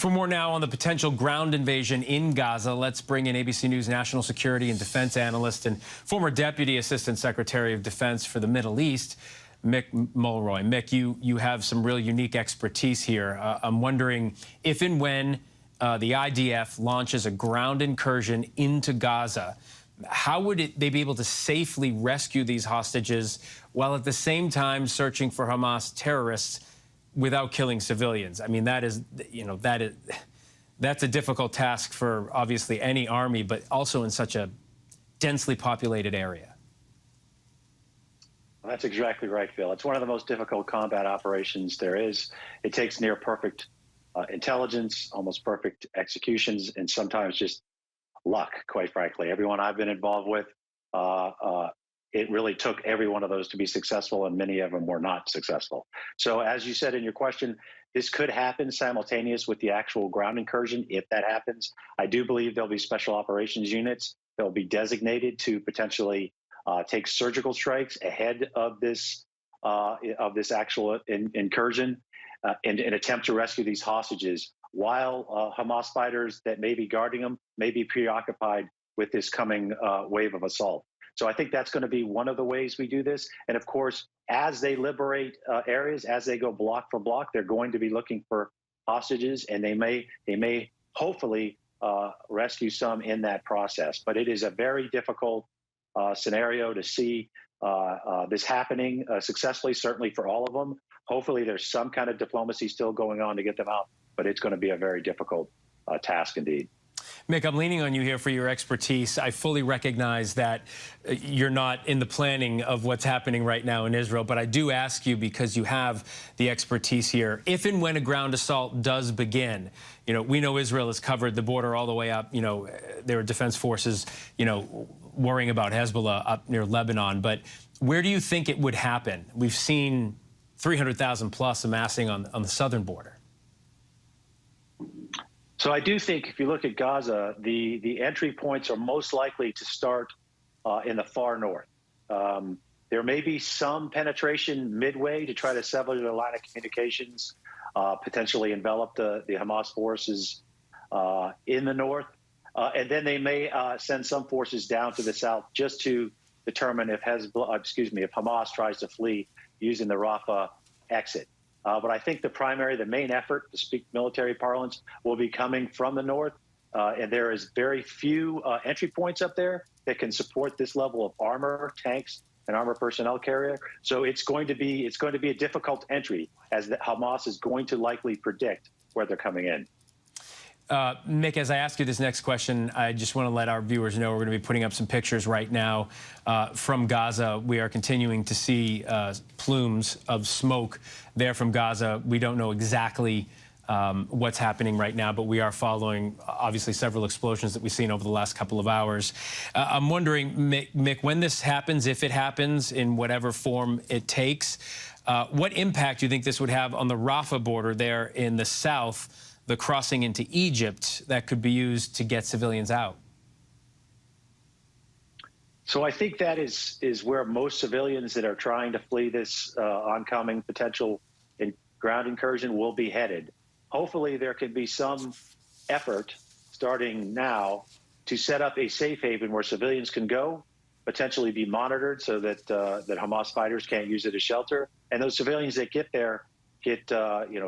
For more now on the potential ground invasion in Gaza, let's bring in ABC News national security and defense analyst and former Deputy Assistant Secretary of Defense for the Middle East, Mick Mulroy. Mick, you have some real unique expertise here. I'm wondering if and when the IDF launches a ground incursion into Gaza, how would they be able to safely rescue these hostages while at the same time searching for Hamas terrorists without killing civilians? I mean, that's a difficult task for obviously any army, but also in such a densely populated area. Well, that's exactly right, Phil. It's one of the most difficult combat operations there is. It takes near perfect intelligence, almost perfect executions, and sometimes just luck, quite frankly. Everyone I've been involved with, it really took every one of those to be successful, and many of them were not successful. So as you said in your question, this could happen simultaneous with the actual ground incursion. If that happens, I do believe there'll be special operations units that will be designated to potentially take surgical strikes ahead of this actual incursion and attempt to rescue these hostages while Hamas fighters that may be guarding them may be preoccupied with this coming wave of assault. So I think that's going to be one of the ways we do this. And of course, as they liberate areas, as they go block for block, they're going to be looking for hostages, and they may hopefully rescue some in that process. But it is a very difficult scenario to see this happening successfully, certainly for all of them. Hopefully there's some kind of diplomacy still going on to get them out, but it's going to be a very difficult task indeed. Mick, I'm leaning on you here for your expertise. I fully recognize that you're not in the planning of what's happening right now in Israel, but I do ask you because you have the expertise here. If and when a ground assault does begin, we know Israel has covered the border all the way up. There are defense forces, worrying about Hezbollah up near Lebanon. But where do you think it would happen? We've seen 300,000 plus amassing on the southern border. So I do think if you look at Gaza, the entry points are most likely to start in the far north. There may be some penetration midway to try to sever the line of communications, potentially envelop the Hamas forces in the north. And then they may send some forces down to the south just to determine if Hamas tries to flee using the Rafah exit. But I think the main effort, to speak military parlance, will be coming from the north. And there is very few entry points up there that can support this level of armor, tanks, and armor personnel carrier. So it's going to be a difficult entry, as Hamas is going to likely predict where they're coming in. Mick, as I ask you this next question, I just want to let our viewers know we're going to be putting up some pictures right now from Gaza. We are continuing to see plumes of smoke there from Gaza. We don't know exactly what's happening right now, but we are following, obviously, several explosions that we've seen over the last couple of hours. I'm wondering, Mick, when this happens, if it happens in whatever form it takes, what impact do you think this would have on the Rafah border there in the south, the crossing into Egypt that could be used to get civilians out? So I think that is where most civilians that are trying to flee this oncoming potential ground incursion will be headed. Hopefully there can be some effort starting now to set up a safe haven where civilians can go, potentially be monitored so that that Hamas fighters can't use it as shelter. And those civilians that get there get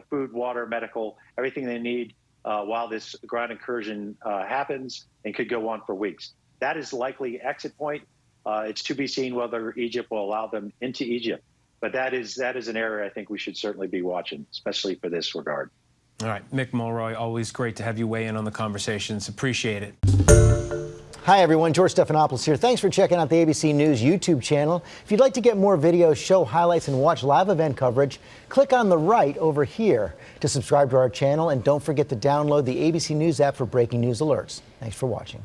food, water, medical, everything they need while this ground incursion happens, and could go on for weeks. That is likely exit point. It's to be seen whether Egypt will allow them into Egypt. But that is an area I think we should certainly be watching, especially for this regard. All right, Mick Mulroy, always great to have you weigh in on the conversations. Appreciate it. Hi, everyone. George Stephanopoulos here. Thanks for checking out the ABC News YouTube channel. If you'd like to get more videos, show highlights, and watch live event coverage, click on the right over here to subscribe to our channel. And don't forget to download the ABC News app for breaking news alerts. Thanks for watching.